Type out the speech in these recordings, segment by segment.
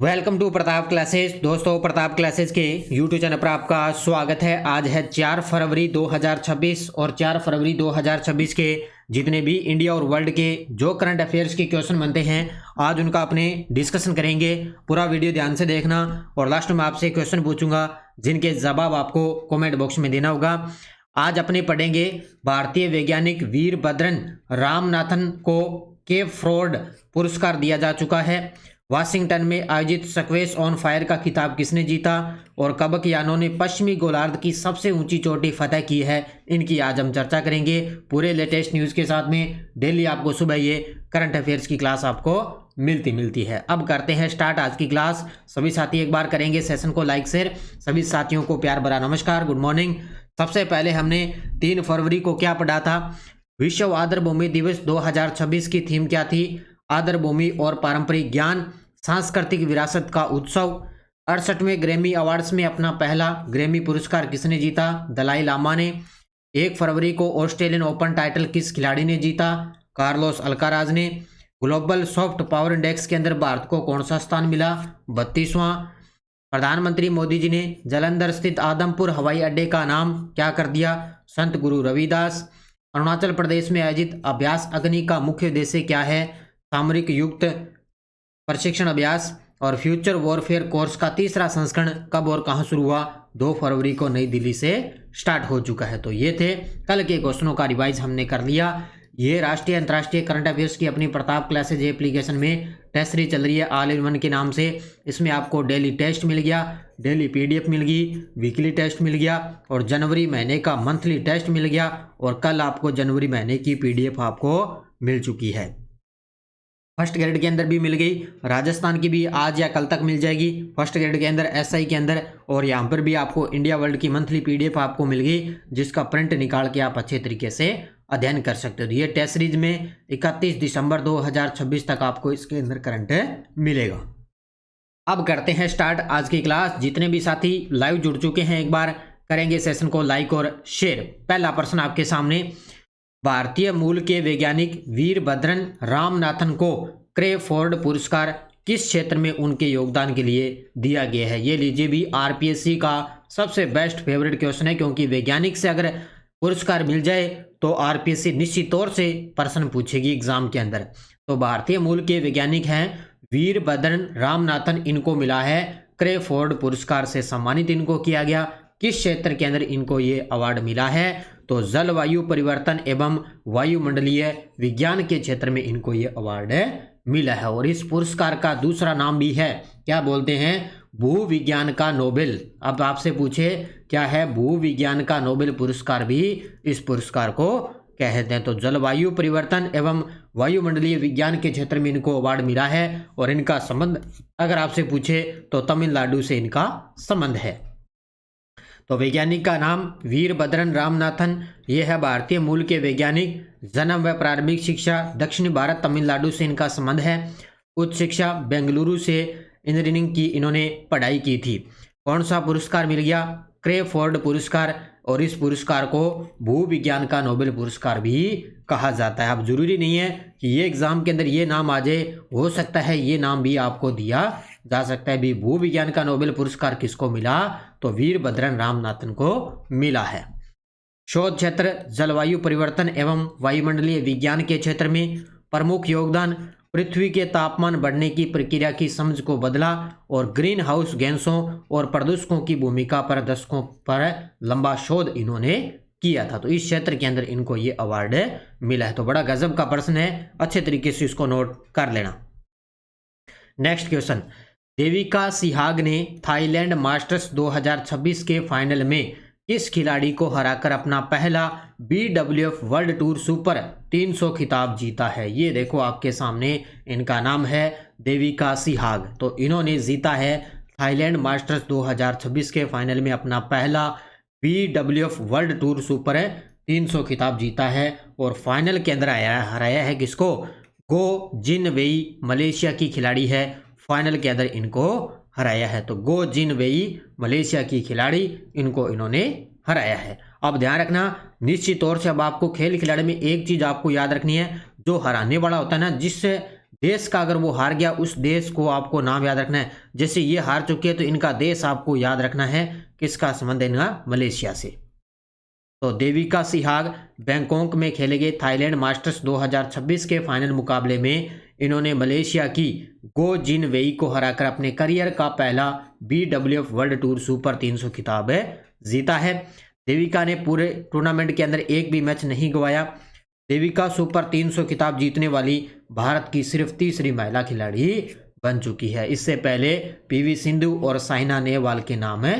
Welcome to Pratap classes. दोस्तों, Pratap classes के YouTube channel पर आपका स्वागत है। आज है 4 फरवरी 2026 और 4 फरवरी 2026 के जितने भी इंडिया और वर्ल्ड के जो करंट अफेयर्स के क्वेश्चन बनते हैं आज उनका अपने डिस्कशन करेंगे। पूरा वीडियो ध्यान से देखना और लास्ट में आपसे क्वेश्चन पूछूंगा जिनके जवाब आपको कमेंट बॉक्स में देना होगा। आज अपने पढ़ेंगे भारतीय वैज्ञानिक वीरभद्रन रामनाथन को केप फ्रॉड पुरस्कार दिया जा चुका है। वाशिंगटन में आयोजित स्क्वैश ऑन फायर का खिताब किसने जीता और कब यानों ने पश्चिमी गोलार्ध की सबसे ऊंची चोटी फतह की है, इनकी आज हम चर्चा करेंगे पूरे लेटेस्ट न्यूज़ के साथ में। डेली आपको सुबह ये करंट अफेयर्स की क्लास आपको मिलती है। अब करते हैं स्टार्ट आज की क्लास। सभी साथी एक बार करेंगे सेशन को लाइक शेयर। सभी साथियों को प्यार भरा नमस्कार, गुड मॉर्निंग। सबसे पहले हमने 3 फरवरी को क्या पढ़ा था? विश्व आर्द्रभूमि दिवस 2026 की थीम क्या थी? आर्द्रभूमि और पारंपरिक ज्ञान, सांस्कृतिक विरासत का उत्सव। 68वें ग्रैमी अवार्ड्स में अपना पहला ग्रैमी पुरस्कार किसने जीता? दलाई लामा ने। 1 फरवरी को ऑस्ट्रेलियन ओपन टाइटल किस खिलाड़ी ने जीता? कार्लोस अल्काराज ने। ग्लोबल सॉफ्ट पावर इंडेक्स के अंदर भारत को कौन सा स्थान मिला? 32वां। प्रधानमंत्री मोदी जी ने जालंधर स्थित आदमपुर हवाई अड्डे का नाम क्या कर दिया? संत गुरु रविदास। अरुणाचल प्रदेश में आयोजित अभ्यास अग्नि का मुख्य उद्देश्य क्या है? सामरिक युक्त प्रशिक्षण अभ्यास। और फ्यूचर वॉरफेयर कोर्स का तीसरा संस्करण कब और कहां शुरू हुआ? 2 फरवरी को नई दिल्ली से स्टार्ट हो चुका है। तो ये थे कल के क्वेश्चनों का रिवाइज हमने कर लिया। ये राष्ट्रीय अंतर्राष्ट्रीय करंट अफेयर्स की अपनी प्रताप क्लासेज एप्लीकेशन में टेस्ट सीरीज चल रही है ऑल इन वन के नाम से। इसमें आपको डेली टेस्ट मिल गया, डेली पीडीएफ मिल गई, वीकली टेस्ट मिल गया और जनवरी महीने का मंथली टेस्ट मिल गया। और कल आपको जनवरी महीने की पीडीएफ आपको मिल चुकी है। फर्स्ट ग्रेड के अंदर भी मिल गई, राजस्थान की भी आज या कल तक मिल जाएगी फर्स्ट ग्रेड के अंदर, एसआई के अंदर। और यहाँ पर भी आपको इंडिया वर्ल्ड की मंथली पीडीएफ आपको मिल गई जिसका प्रिंट निकाल के आप अच्छे तरीके से अध्ययन कर सकते हो। तो ये टेस्ट सीरीज में 31 दिसंबर 2026 तक आपको इसके अंदर करंट मिलेगा। अब करते हैं स्टार्ट आज की क्लास। जितने भी साथी लाइव जुड़ चुके हैं एक बार करेंगे सेशन को लाइक और शेयर। पहला प्रश्न आपके सामने, भारतीय मूल के वैज्ञानिक वीरभद्रन रामनाथन को क्रेफोर्ड पुरस्कार किस क्षेत्र में उनके योगदान के लिए दिया गया है? ये लीजिए भी आरपीएससी का सबसे बेस्ट फेवरेट क्वेश्चन है, क्योंकि वैज्ञानिक से अगर पुरस्कार मिल जाए तो आरपीएससी निश्चित तौर से प्रश्न पूछेगी एग्जाम के अंदर। तो भारतीय मूल के वैज्ञानिक हैं वीरभद्रन रामनाथन, इनको मिला है क्रेफोर्ड पुरस्कार से सम्मानित इनको किया गया। किस क्षेत्र के अंदर इनको ये अवार्ड मिला है? तो जलवायु परिवर्तन एवं वायुमंडलीय विज्ञान के क्षेत्र में इनको ये अवार्ड मिला है। और इस पुरस्कार का दूसरा नाम भी है, क्या बोलते हैं? भूविज्ञान का नोबेल। अब आपसे पूछे क्या है? भूविज्ञान का नोबेल पुरस्कार भी इस पुरस्कार को कहते हैं। तो जलवायु परिवर्तन एवं वायुमंडलीय विज्ञान के क्षेत्र में इनको अवार्ड मिला है। और इनका संबंध अगर आपसे पूछे तो तमिलनाडु से इनका संबंध है। तो वैज्ञानिक का नाम वीरभद्रन रामनाथन, ये है भारतीय मूल के वैज्ञानिक। जन्म व प्रारंभिक शिक्षा दक्षिण भारत तमिलनाडु से इनका संबंध है। उच्च शिक्षा बेंगलुरु से इंजीनियरिंग की इन्होंने पढ़ाई की थी। कौन सा पुरस्कार मिल गया? क्रेफोर्ड पुरस्कार। और इस पुरस्कार को भूविज्ञान का नोबेल पुरस्कार भी कहा जाता है। अब जरूरी नहीं है कि ये एग्जाम के अंदर ये नाम आ जाए, हो सकता है ये नाम भी आपको दिया जा सकता है। भी भूविज्ञान का नोबेल पुरस्कार किसको मिला? तो वीरभद्रन रामनाथन को मिला है। शोध क्षेत्र जलवायु परिवर्तन एवं वायुमंडलीय विज्ञान के क्षेत्र में प्रमुख योगदान, पृथ्वी के तापमान बढ़ने की प्रक्रिया की समझ को बदला और ग्रीन हाउस गैसों और प्रदूषकों की भूमिका पर दशकों पर लंबा शोध इन्होंने किया था। तो इस क्षेत्र के अंदर इनको ये अवार्ड मिला है। तो बड़ा गजब का प्रश्न है, अच्छे तरीके से इसको नोट कर लेना। नेक्स्ट क्वेश्चन, देविका सिहाग ने थाईलैंड मास्टर्स 2026 के फाइनल में किस खिलाड़ी को हराकर अपना पहला BWF वर्ल्ड टूर सुपर 300 खिताब जीता है? ये देखो आपके सामने, इनका नाम है देविका सिहाग। तो इन्होंने जीता है थाईलैंड मास्टर्स 2026 के फाइनल में अपना पहला BWF वर्ल्ड टूर सुपर 300 खिताब जीता है। और फाइनल के अंदर हराया है किसको? गो जिन वेई, मलेशिया की खिलाड़ी है, फाइनल के अंदर इनको हराया है। तो गो जिन वेई मलेशिया की खिलाड़ी, इनको इन्होंने हराया है। अब ध्यान रखना, निश्चित तौर से अब आपको खेल खिलाड़ी में एक चीज आपको याद रखनी है, जो हराने वाला होता है ना, जिस देश का अगर वो हार गया, उस देश को आपको नाम याद रखना है। जैसे ये हार चुके हैं तो इनका देश आपको याद रखना है, किसका संबंध है इनका, मलेशिया से। तो देविका सिहाग बैंकॉक में खेले गए थाईलैंड मास्टर्स 2026 के फाइनल मुकाबले में इन्होंने मलेशिया की गो जिन वेई को हराकर अपने करियर का पहला BWF वर्ल्ड टूर सुपर 300 खिताब जीता है। देविका ने पूरे टूर्नामेंट के अंदर एक भी मैच नहीं गंवाया। देविका सुपर 300 खिताब जीतने वाली भारत की सिर्फ तीसरी महिला खिलाड़ी बन चुकी है। इससे पहले PV सिंधु और साइना नेहवाल के नाम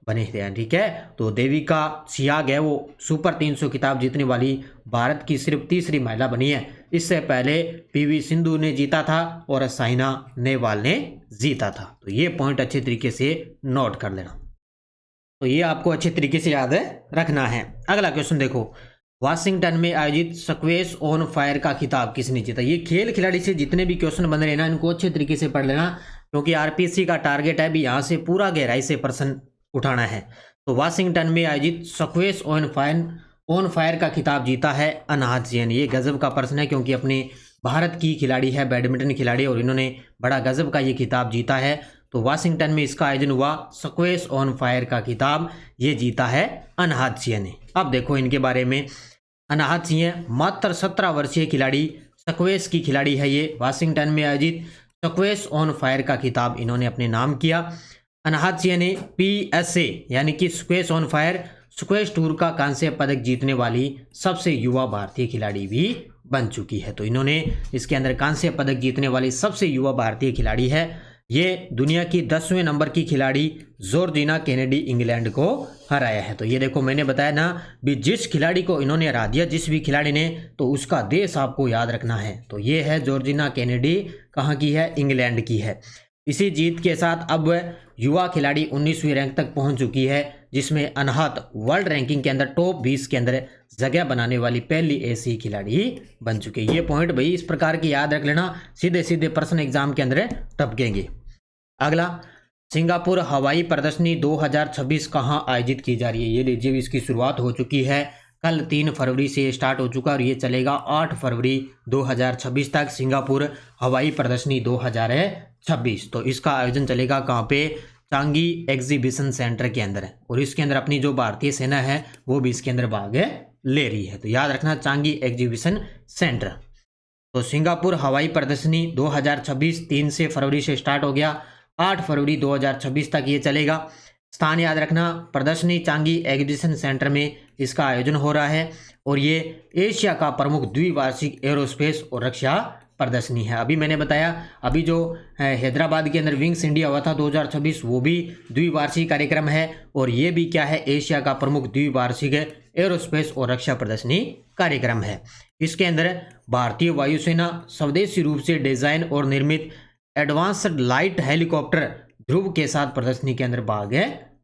बने थे, ठीक है। तो देविका सिहाग है वो सुपर 300 खिताब जीतने वाली भारत की सिर्फ तीसरी महिला बनी है। इससे पहले PV सिंधु ने जीता था और साइना नेहवाल ने जीता था। तो ये पॉइंट अच्छे तरीके से नोट कर लेना, तो ये आपको अच्छे तरीके से याद रखना है। अगला क्वेश्चन देखो, वाशिंगटन में आयोजित स्क्वैश ऑन फायर का खिताब किसने जीता। ये खेल खिलाड़ी से जितने भी क्वेश्चन बन रहे हैं ना, इनको अच्छे तरीके से पढ़ लेना, क्योंकि RPC का टारगेट है भी यहाँ से पूरा गहराई से प्रश्न उठाना है। तो वाशिंगटन में आयोजित स्क्वैश ऑन फायर का खिताब जीता है अनाहत जैन। ये गजब का प्रश्न है, क्योंकि अपने भारत की खिलाड़ी है, बैडमिंटन खिलाड़ी, और इन्होंने बड़ा गजब का ये खिताब जीता है। तो वाशिंगटन में इसका आयोजन हुआ, स्क्वैश ऑन फायर का खिताब ये जीता है अनाहत सिंह ने। अब देखो इनके बारे में, अनाहत सिंह मात्र 17 वर्षीय खिलाड़ी, स्क्वैश की खिलाड़ी है ये। वाशिंगटन में आयोजित स्क्वैश ऑन फायर का खिताब इन्होंने अपने नाम किया। अनाहत सिंह ने PSA यानी कि squash on fire squash tour का कांस्य पदक जीतने वाली सबसे युवा भारतीय खिलाड़ी भी बन चुकी है। तो इन्होंने इसके अंदर कांस्य पदक जीतने वाली सबसे युवा भारतीय खिलाड़ी है। ये दुनिया की 10वें नंबर की खिलाड़ी जॉर्जिना केनेडी इंग्लैंड को हराया है। तो ये देखो मैंने बताया ना भी, जिस खिलाड़ी को इन्होंने हरा दिया, जिस भी खिलाड़ी ने, तो उसका देश आपको याद रखना है। तो ये है जॉर्जिना केनेडी, कहाँ की है, इंग्लैंड की है। इसी जीत के साथ अब युवा खिलाड़ी 19वीं रैंक तक पहुंच चुकी है, जिसमें अनाहत वर्ल्ड रैंकिंग के अंदर टॉप 20 के अंदर जगह बनाने वाली पहली ऐसी खिलाड़ी बन चुकी है। ये पॉइंट भाई इस प्रकार की याद रख लेना, सीधे सीधे प्रश्न एग्जाम के अंदर टपकेंगे। अगला, सिंगापुर हवाई प्रदर्शनी 2026 कहाँ आयोजित की जा रही है। ये लीजिए, इसकी शुरुआत हो चुकी है, कल 3 फरवरी से स्टार्ट हो चुका और ये चलेगा 8 फरवरी 2026 तक। सिंगापुर हवाई प्रदर्शनी 2026, तो इसका आयोजन चलेगा कहाँ पे, चांगी एग्जीबिशन सेंटर के अंदर है। और इसके अंदर अपनी जो भारतीय सेना है वो भी इसके अंदर भाग ले रही है। तो याद रखना, चांगी एग्जीबिशन सेंटर। तो सिंगापुर हवाई प्रदर्शनी 2026 3 से फरवरी से स्टार्ट हो गया, 8 फरवरी 2026 तक ये चलेगा। स्थान याद रखना, प्रदर्शनी चांगी एग्जीबिशन सेंटर में इसका आयोजन हो रहा है। और ये एशिया का प्रमुख द्विवार्षिक एरोस्पेस और रक्षा प्रदर्शनी है। अभी मैंने बताया, अभी जो हैदराबाद के अंदर विंग्स इंडिया हुआ था 2026, वो भी द्विवार्षिक कार्यक्रम है। और ये भी क्या है, एशिया का प्रमुख द्विवार्षिक एरोस्पेस और रक्षा प्रदर्शनी कार्यक्रम है। इसके अंदर भारतीय वायुसेना स्वदेशी रूप से डिजाइन और निर्मित एडवांस्ड लाइट हेलीकॉप्टर ध्रुव के साथ प्रदर्शनी के अंदर भाग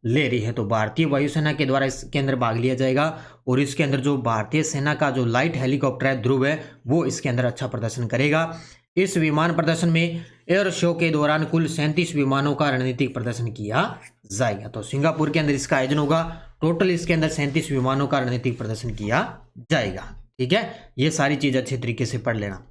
ले रही है। तो भारतीय वायुसेना के द्वारा इसके अंदर भाग लिया जाएगा। और इसके अंदर जो भारतीय सेना का जो लाइट हेलीकॉप्टर है ध्रुव है, वो इसके अंदर अच्छा प्रदर्शन करेगा। इस विमान प्रदर्शन में एयर शो के दौरान कुल 37 विमानों का रणनीतिक प्रदर्शन किया जाएगा। तो सिंगापुर के अंदर इसका आयोजन होगा, टोटल इसके अंदर 37 विमानों का रणनीतिक प्रदर्शन किया जाएगा। ठीक है, ये सारी चीज अच्छे तरीके से पढ़ लेना।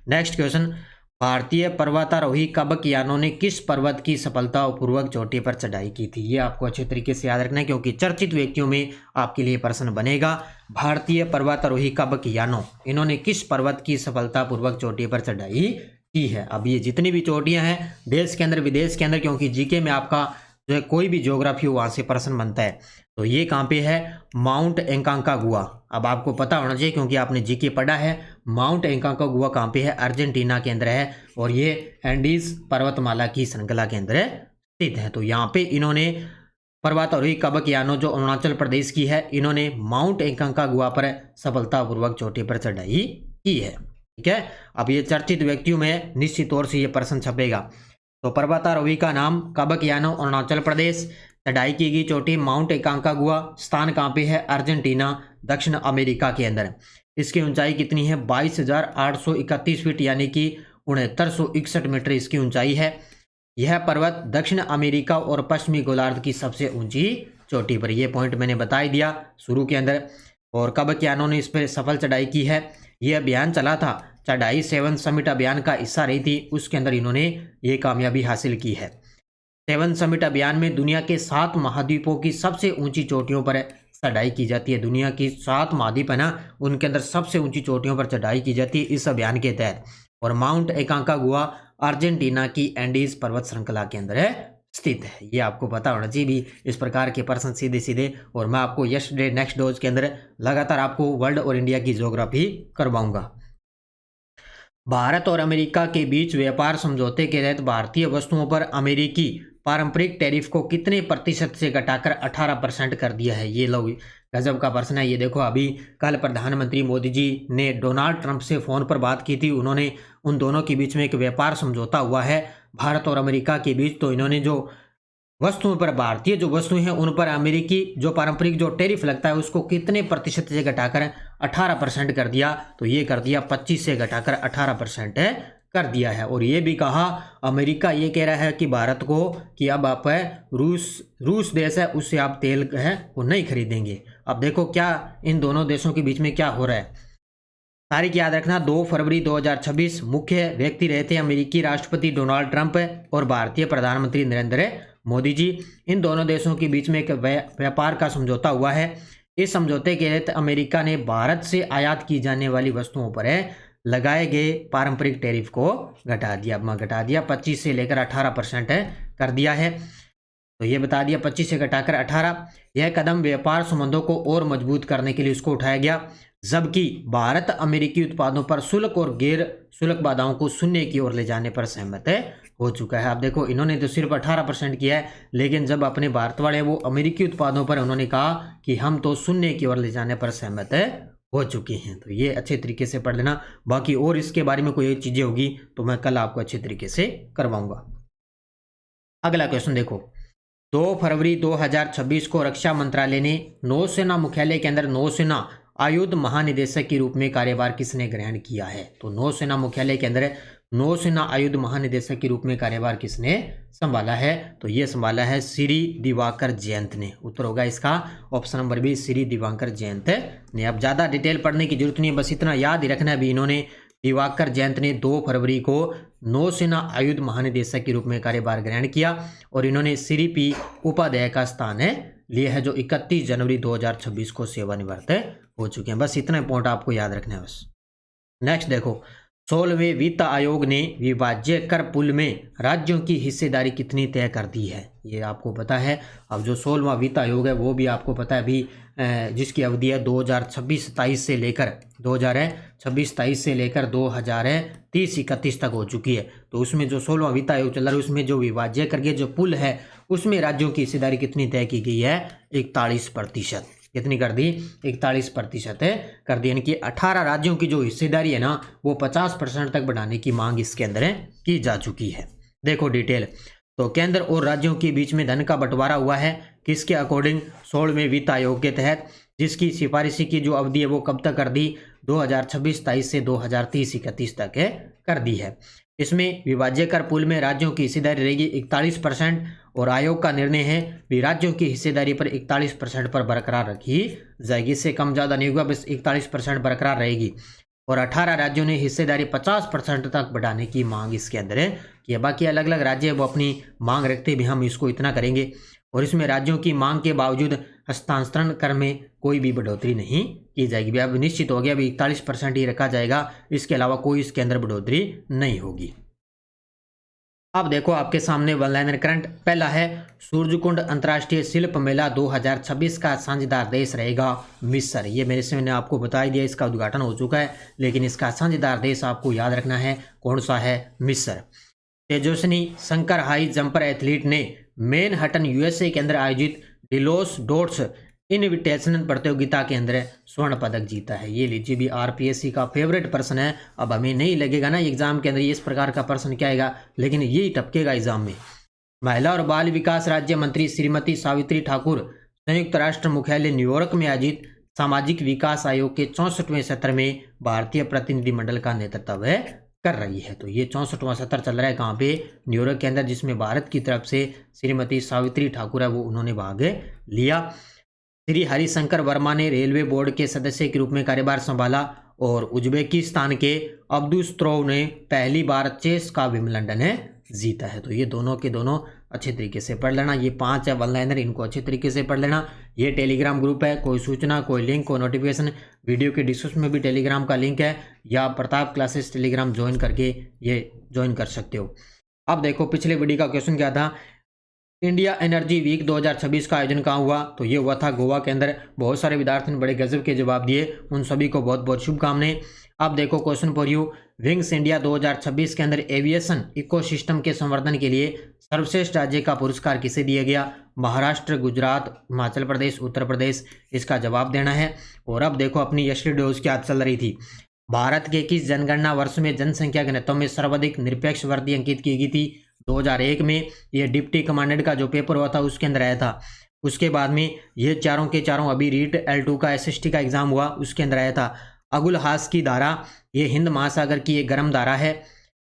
नेक्स्ट क्वेश्चन, भारतीय पर्वतारोही कबक यानो ने किस पर्वत की सफलतापूर्वक चोटी पर चढ़ाई की थी। ये आपको अच्छे तरीके से याद रखना है, क्योंकि चर्चित व्यक्तियों में आपके लिए प्रश्न बनेगा। भारतीय पर्वतारोही कबक यानो, इन्होंने किस पर्वत की सफलतापूर्वक चोटी पर चढ़ाई की है। अब ये जितनी भी चोटियां हैं देश के अंदर विदेश के अंदर, क्योंकि जीके में आपका जो है कोई भी ज्योग्राफी हो वहाँ से प्रश्न बनता है। तो ये कहाँ पे है, माउंट एकांकागुआ। अब आपको पता होना चाहिए क्योंकि आपने जीके पढ़ा है। माउंट एकांकागुआ कहाँ पे है, अर्जेंटीना के अंदर है। और ये एंडीज पर्वतमाला की श्रृंखला के अंदर स्थित है। तो यहाँ पे इन्होंने पर्वतारोही कबक यानो जो अरुणाचल प्रदेश की है, इन्होंने माउंट एकांकागुआ पर सफलतापूर्वक चोटी पर चढ़ाई की है। ठीक है, अब ये चर्चित व्यक्तियों में निश्चित तौर से ये प्रश्न छपेगा। तो पर्वतारोही का नाम कबक यानो, अरुणाचल प्रदेश, चढ़ाई की गई चोटी माउंट एकांकागुआ, स्थान कहाँ पे है, अर्जेंटीना, दक्षिण अमेरिका के अंदर। इसकी ऊंचाई कितनी है, 22,831 फीट यानी कि 6961 मीटर इसकी ऊंचाई है। यह पर्वत दक्षिण अमेरिका और पश्चिमी गोलार्ध की सबसे ऊंची चोटी पर, यह पॉइंट मैंने बता ही दिया शुरू के अंदर। और कबक यानो ने इस पर सफल चढ़ाई की है। यह अभियान चला था चढ़ाई 7 समिट अभियान का हिस्सा रही थी, उसके अंदर इन्होंने ये कामयाबी हासिल की है। 7 समिट अभियान में दुनिया के 7 महाद्वीपों की सबसे ऊंची चोटियों पर चढ़ाई की जाती है। दुनिया की 7 महाद्वीप है ना, उनके अंदर सबसे ऊंची चोटियों पर चढ़ाई की जाती है इस अभियान के तहत। और माउंट एकांकागुआ अर्जेंटीना की एंडीज पर्वत श्रृंखला के अंदर स्थित है। ये आपको पता होना चाहिए भी, इस प्रकार के प्रश्न सीधे सीधे। और मैं आपको यस्टरडे नेक्स्ट डोज के अंदर लगातार आपको वर्ल्ड और इंडिया की ज्योग्राफी करवाऊंगा। भारत और अमेरिका के बीच व्यापार समझौते के तहत भारतीय वस्तुओं पर अमेरिकी पारंपरिक टैरिफ को कितने प्रतिशत से घटाकर 18% कर दिया है। ये लोग गजब का प्रश्न है। ये देखो, अभी कल प्रधानमंत्री मोदी जी ने डोनाल्ड ट्रंप से फ़ोन पर बात की थी। उन्होंने उन दोनों के बीच में एक व्यापार समझौता हुआ है भारत और अमेरिका के बीच। तो इन्होंने जो वस्तुओं पर, भारतीय जो वस्तुएं हैं उन पर अमेरिकी जो पारंपरिक जो टैरिफ लगता है उसको कितने प्रतिशत से घटाकर 18% कर दिया। तो ये कर दिया 25 से घटाकर 18% कर दिया है। और ये भी कहा, अमेरिका ये कह रहा है कि भारत को कि अब आप रूस देश है उससे आप तेल है वो नहीं खरीदेंगे। अब देखो क्या इन दोनों देशों के बीच में क्या हो रहा है। तारीख याद रखना, 2 फरवरी 2026 मुख्य व्यक्ति रहे थे अमेरिकी राष्ट्रपति डोनाल्ड ट्रंप और भारतीय प्रधानमंत्री नरेंद्र मोदी जी। इन दोनों देशों के बीच में एक व्यापार का समझौता हुआ है। इस समझौते के तहत अमेरिका ने भारत से आयात की जाने वाली वस्तुओं पर लगाए गए पारंपरिक टैरिफ को घटा दिया 25 से लेकर 18% कर दिया है। तो ये बता दिया 25 से घटाकर 18। यह कदम व्यापार संबंधों को और मजबूत करने के लिए उसको उठाया गया, जबकि भारत अमेरिकी उत्पादों पर शुल्क और गैर शुल्क बाधाओं को शून्य की ओर ले जाने पर सहमत हो चुका है। आप देखो, इन्होंने तो सिर्फ 18% किया है, लेकिन जब अपने भारत वाले वो अमेरिकी उत्पादों पर उन्होंने कहा कि हम तो शून्य की ओर ले जाने पर सहमत हो चुके हैं। तो ये अच्छे तरीके से पढ़ लेना। बाकी और इसके बारे में कोई चीज़ें होगी तो मैं कल आपको अच्छे तरीके से करवाऊंगा। अगला क्वेश्चन देखो, 2 फरवरी 2026 को रक्षा मंत्रालय ने नौसेना मुख्यालय के अंदर नौसेना आयुध महानिदेशक के रूप में कार्यभार किसने ग्रहण किया है। तो नौसेना मुख्यालय के अंदर नौसेना आयुध महानिदेशक के रूप में कार्यभार किसने संभाला है। तो ये संभाला है श्री दिवाकर जयंत ने। उत्तर होगा इसका option number B, Shri Diwakar Jayant ने। अब ज़्यादा डिटेल पढ़ने की जरूरत नहीं है, बस इतना याद ही रखना है भी, इन्होंने दिवाकर जयंत ने 2 फरवरी को नौसेना आयुध महानिदेशक के रूप में कार्यभार ग्रहण किया और इन्होंने श्री पी उपाध्याय का स्थान लिया है, जो 31 जनवरी 2026 को सेवानिवृत्त हो चुके हैं। बस इतना पॉइंट आपको याद रखना है बस। नेक्स्ट देखो, 16वें वित्त आयोग ने विभाज्य कर पूल में राज्यों की हिस्सेदारी कितनी तय कर दी है। ये आपको पता है। अब जो 16वां वित्त आयोग है वो भी आपको पता है अभी, जिसकी अवधि है 2026-27 से लेकर 2026-27 से लेकर 2030-31 तक हो चुकी है। तो उसमें जो 16वां वित्त आयोग चल रहा है उसमें जो विभाज्य करके जो पुल है उसमें राज्यों की हिस्सेदारी कितनी तय की गई है, 41%। कितनी कर दी, 41% कर दी। यानी कि 18 राज्यों की जो हिस्सेदारी है ना वो 50% तक बढ़ाने की मांग इसके अंदर की जा चुकी है। देखो डिटेल, तो केंद्र और राज्यों के बीच में धन का बंटवारा हुआ है किसके अकॉर्डिंग, 16वें वित्त आयोग के तहत, जिसकी सिफारिशी की जो अवधि है वो कब तक कर दी, 2026-27 से 2030-31 तक कर दी है। इसमें विभाज्य कर पूल में राज्यों की हिस्सेदारी रहेगी 41% और आयोग का निर्णय है भी राज्यों की हिस्सेदारी पर 41% पर बरकरार रखी जाएगी। इससे कम ज़्यादा नहीं होगा, बस 41% बरकरार रहेगी। और 18 राज्यों ने हिस्सेदारी 50% तक बढ़ाने की मांग इसके अंदर है कि बाकी अलग अलग राज्य वो अपनी मांग रखते भी हम इसको इतना करेंगे। और इसमें राज्यों की मांग के बावजूद हस्तांतरण कर में कोई भी बढ़ोतरी नहीं की जाएगी। अब निश्चित हो गया अभी 41% ही रखा जाएगा, इसके अलावा कोई इसके अंदर बढ़ोतरी नहीं होगी। अब देखो आपके सामने वन लाइनर करंट। पहला है, सूरजकुंड अंतर्राष्ट्रीय शिल्प मेला 2026 का साझेदार देश रहेगा मिस्र। ये मेरे से मैंने आपको बता ही दिया, इसका उद्घाटन हो चुका है, लेकिन इसका साझेदार देश आपको याद रखना है कौन सा है, मिस्र। Tejaswini Shankar high jumper athlete ने मैनहट्टन यूएसए के अंदर आयोजित डिलोस डॉट्स इनविटेशनल प्रतियोगिता के अंदर स्वर्ण पदक जीता है। ये लीजिए भी आरपीएससी का फेवरेट प्रश्न है। अब हमें नहीं लगेगा ना एग्जाम के अंदर ये इस प्रकार का प्रश्न क्या आएगा, लेकिन यही टपकेगा एग्जाम में। महिला और बाल विकास राज्य मंत्री श्रीमती सावित्री ठाकुर संयुक्त राष्ट्र मुख्यालय न्यूयॉर्क में आयोजित सामाजिक विकास आयोग के 64वें सत्र में भारतीय प्रतिनिधिमंडल का नेतृत्व कर रही है। तो ये 64वां सत्र चल रहा है कहाँ पे, न्यूयॉर्क के अंदर, जिसमें भारत की तरफ से श्रीमती सावित्री ठाकुर है वो उन्होंने भाग लिया। श्री हरिशंकर वर्मा ने रेलवे बोर्ड के सदस्य के रूप में कार्यभार संभाला और उज्बेकिस्तान के अब्दुस्त्रोव ने पहली बार चेस का विंबलडन जीता है। तो ये दोनों के दोनों अच्छे तरीके से पढ़ लेना। ये 5 है वन लाइनर, इनको अच्छे तरीके से पढ़ लेना। ये टेलीग्राम ग्रुप है, कोई सूचना, कोई लिंक, कोई नोटिफिकेशन, वीडियो के डिस्क्रिप्शन में भी टेलीग्राम का लिंक है, या प्रताप क्लासेस टेलीग्राम ज्वाइन करके ये ज्वाइन कर सकते हो। अब देखो पिछले वीडियो का क्वेश्चन क्या था, इंडिया एनर्जी वीक 2026 का आयोजन कहाँ हुआ? तो ये हुआ था गोवा के अंदर। बहुत सारे विद्यार्थियों ने बड़े गजब के जवाब दिए, उन सभी को बहुत बहुत शुभकामनाएं। अब देखो question for you, wings India 2026 के अंदर एविएशन इकोसिस्टम के संवर्धन के लिए सर्वश्रेष्ठ राज्य का पुरस्कार किसे दिया गया? महाराष्ट्र, गुजरात, हिमाचल प्रदेश, उत्तर प्रदेश, इसका जवाब देना है। और अब देखो अपनी यशस्वी डोज क्या चल रही थी, भारत के किस जनगणना वर्ष में जनसंख्या घनत्व में सर्वाधिक निरपेक्ष वृद्धि अंकित की गई थी? 2001 में। ये डिप्टी कमांडेंट का जो पेपर हुआ था उसके अंदर आया था। उसके बाद में ये चारों के चारों अभी रीट L2 का SST का एग्जाम हुआ उसके अंदर आया था। अगुल हास की धारा, ये हिंद महासागर की एक गर्म धारा है।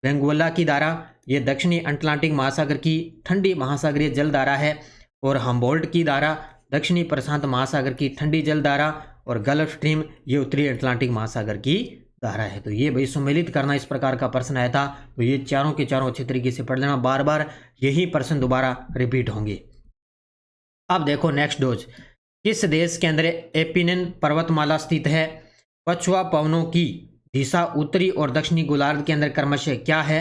वेंगुएला की धारा, ये दक्षिणी अटलांटिक महासागर की ठंडी महासागरीय जल धारा है। और हम्बोल्ट की धारा, दक्षिणी प्रशांत महासागर की ठंडी जल धारा। और गल्फ स्ट्रीम, ये उत्तरी अटलांटिक महासागर की धारा है। तो ये भाई सम्मिलित करना इस प्रकार का प्रश्न आया था। तो ये चारों के चारों अच्छे तरीके से पढ़ लेना, बार बार यही प्रश्न दोबारा रिपीट होंगे। अब देखो नेक्स्ट डोज, किस देश के अंदर एपिनेन पर्वतमाला स्थित है? पछुआ पवनों की दिशा उत्तरी और दक्षिणी गोलार्ध के अंदर क्रमशः क्या है?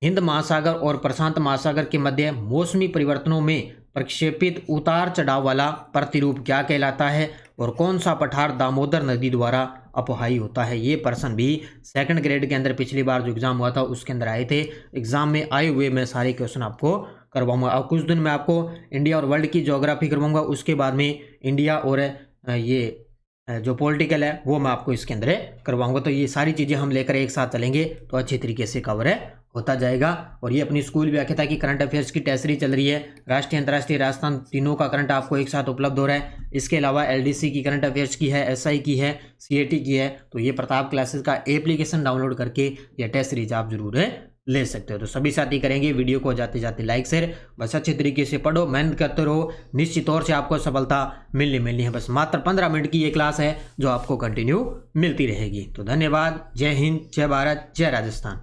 हिंद महासागर और प्रशांत महासागर के मध्य मौसमी परिवर्तनों में प्रक्षेपित उतार चढ़ाव वाला प्रतिरूप क्या कहलाता है? और कौन सा पठार दामोदर नदी द्वारा अपोहाई होता है? ये प्रश्न भी सेकंड ग्रेड के अंदर पिछली बार जो एग्जाम हुआ था उसके अंदर आए थे। एग्जाम में आए हुए मैं सारे क्वेश्चन आपको करवाऊंगा। अब कुछ दिन में आपको इंडिया और वर्ल्ड की ज्योग्राफी करवाऊंगा, उसके बाद में इंडिया और ये जो पॉलिटिकल है वो मैं आपको इसके अंदर करवाऊंगा। तो ये सारी चीज़ें हम लेकर एक साथ चलेंगे तो अच्छे तरीके से कवर होता जाएगा। और ये अपनी स्कूल व्याख्याता की करंट अफेयर्स की टेस्ट सीरीज चल रही है, राष्ट्रीय अंतर्राष्ट्रीय राजस्थान तीनों का करंट आपको एक साथ उपलब्ध हो रहा है। इसके अलावा LDC की करंट अफेयर्स की है, SI की है, CAT की है। तो ये प्रताप क्लासेस का एप्लीकेशन डाउनलोड करके ये टेस्ट सीरीज आप जरूर ले सकते हो। तो सभी साथी करेंगे, वीडियो को जाते जाते लाइक शेयर, बस अच्छे तरीके से पढ़ो, मेहनत करते रहो, निश्चित तौर से आपको सफलता मिलनी है। बस मात्र 15 मिनट की ये क्लास है जो आपको कंटिन्यू मिलती रहेगी। तो धन्यवाद, जय हिंद, जय भारत, जय राजस्थान।